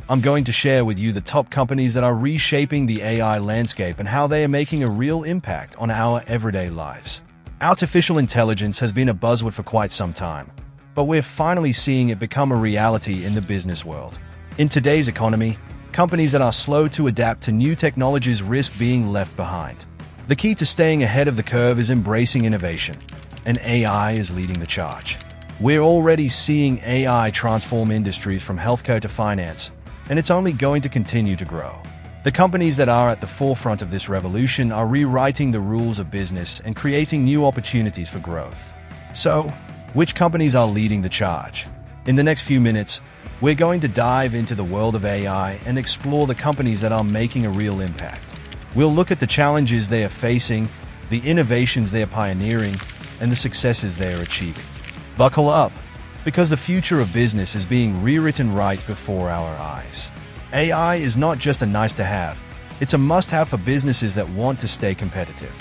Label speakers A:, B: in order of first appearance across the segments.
A: I'm going to share with you the top companies that are reshaping the AI landscape and how they are making a real impact on our everyday lives. Artificial intelligence has been a buzzword for quite some time, but we're finally seeing it become a reality in the business world. In today's economy, companies that are slow to adapt to new technologies risk being left behind. The key to staying ahead of the curve is embracing innovation, and AI is leading the charge. We're already seeing AI transform industries from healthcare to finance, and it's only going to continue to grow. The companies that are at the forefront of this revolution are rewriting the rules of business and creating new opportunities for growth. So, which companies are leading the charge? In the next few minutes, we're going to dive into the world of AI and explore the companies that are making a real impact. We'll look at the challenges they are facing, the innovations they are pioneering, and the successes they are achieving. Buckle up, because the future of business is being rewritten right before our eyes. AI is not just a nice-to-have, it's a must-have for businesses that want to stay competitive.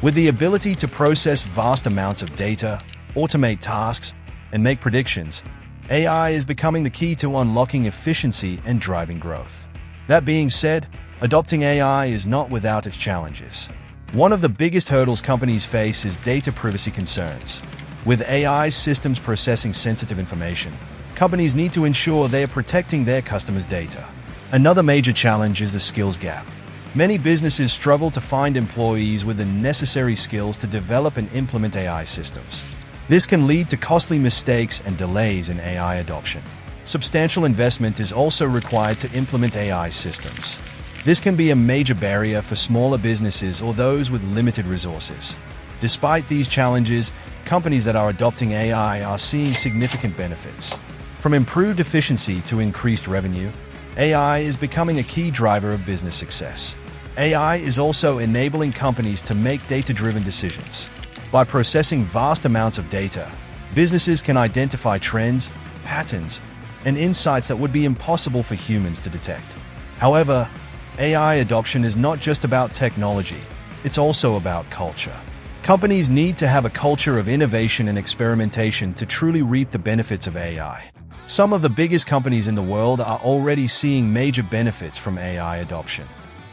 A: With the ability to process vast amounts of data, automate tasks, and make predictions, AI is becoming the key to unlocking efficiency and driving growth. That being said, adopting AI is not without its challenges. One of the biggest hurdles companies face is data privacy concerns. With AI systems processing sensitive information, companies need to ensure they are protecting their customers' data. Another major challenge is the skills gap. Many businesses struggle to find employees with the necessary skills to develop and implement AI systems. This can lead to costly mistakes and delays in AI adoption. Substantial investment is also required to implement AI systems. This can be a major barrier for smaller businesses or those with limited resources. Despite these challenges, companies that are adopting AI are seeing significant benefits. From improved efficiency to increased revenue, AI is becoming a key driver of business success. AI is also enabling companies to make data-driven decisions. By processing vast amounts of data, businesses can identify trends, patterns, and insights that would be impossible for humans to detect. However, AI adoption is not just about technology, it's also about culture. Companies need to have a culture of innovation and experimentation to truly reap the benefits of AI. Some of the biggest companies in the world are already seeing major benefits from AI adoption.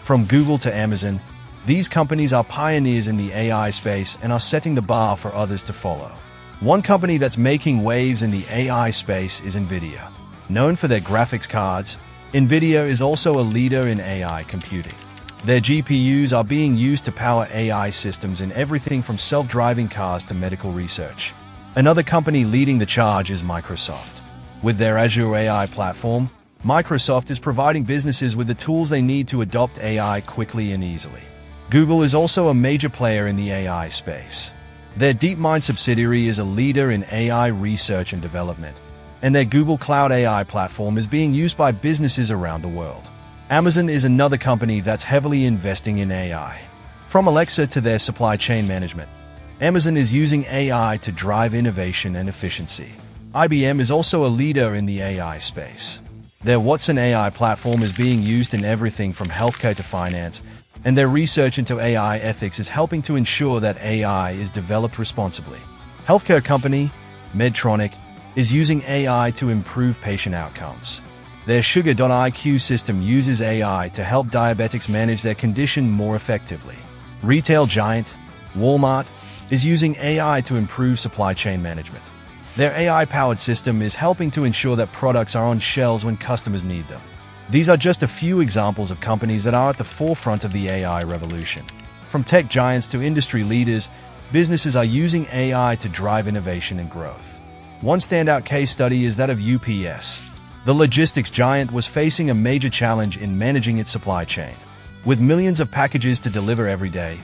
A: From Google to Amazon, these companies are pioneers in the AI space and are setting the bar for others to follow. One company that's making waves in the AI space is NVIDIA. Known for their graphics cards, NVIDIA is also a leader in AI computing. Their GPUs are being used to power AI systems in everything from self-driving cars to medical research. Another company leading the charge is Microsoft. With their Azure AI platform, Microsoft is providing businesses with the tools they need to adopt AI quickly and easily. Google is also a major player in the AI space. Their DeepMind subsidiary is a leader in AI research and development, and their Google Cloud AI platform is being used by businesses around the world. Amazon is another company that's heavily investing in AI. From Alexa to their supply chain management, Amazon is using AI to drive innovation and efficiency. IBM is also a leader in the AI space. Their Watson AI platform is being used in everything from healthcare to finance, and their research into AI ethics is helping to ensure that AI is developed responsibly. Healthcare company, Medtronic, is using AI to improve patient outcomes. Their Sugar.IQ system uses AI to help diabetics manage their condition more effectively. Retail giant, Walmart, is using AI to improve supply chain management. Their AI-powered system is helping to ensure that products are on shelves when customers need them. These are just a few examples of companies that are at the forefront of the AI revolution. From tech giants to industry leaders, businesses are using AI to drive innovation and growth. One standout case study is that of UPS. The logistics giant was facing a major challenge in managing its supply chain. With millions of packages to deliver every day,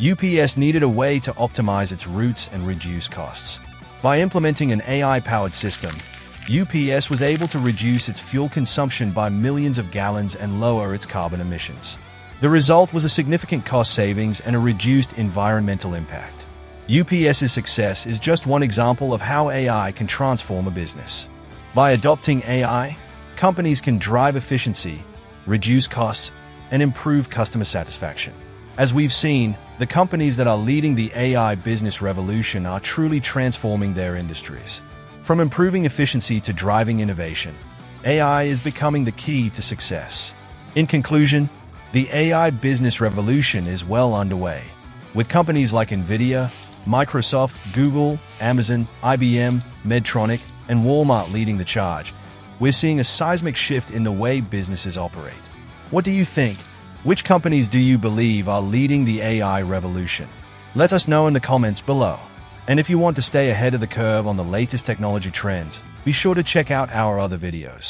A: UPS needed a way to optimize its routes and reduce costs. By implementing an AI-powered system, UPS was able to reduce its fuel consumption by millions of gallons and lower its carbon emissions. The result was a significant cost savings and a reduced environmental impact. UPS's success is just one example of how AI can transform a business. By adopting AI, companies can drive efficiency, reduce costs, and improve customer satisfaction. As we've seen, the companies that are leading the AI business revolution are truly transforming their industries. From improving efficiency to driving innovation, AI is becoming the key to success. In conclusion, the AI business revolution is well underway, with companies like NVIDIA, Microsoft, Google, Amazon, IBM, Medtronic, and Walmart leading the charge. We're seeing a seismic shift in the way businesses operate. What do you think? Which companies do you believe are leading the AI revolution? Let us know in the comments below. And if you want to stay ahead of the curve on the latest technology trends, be sure to check out our other videos.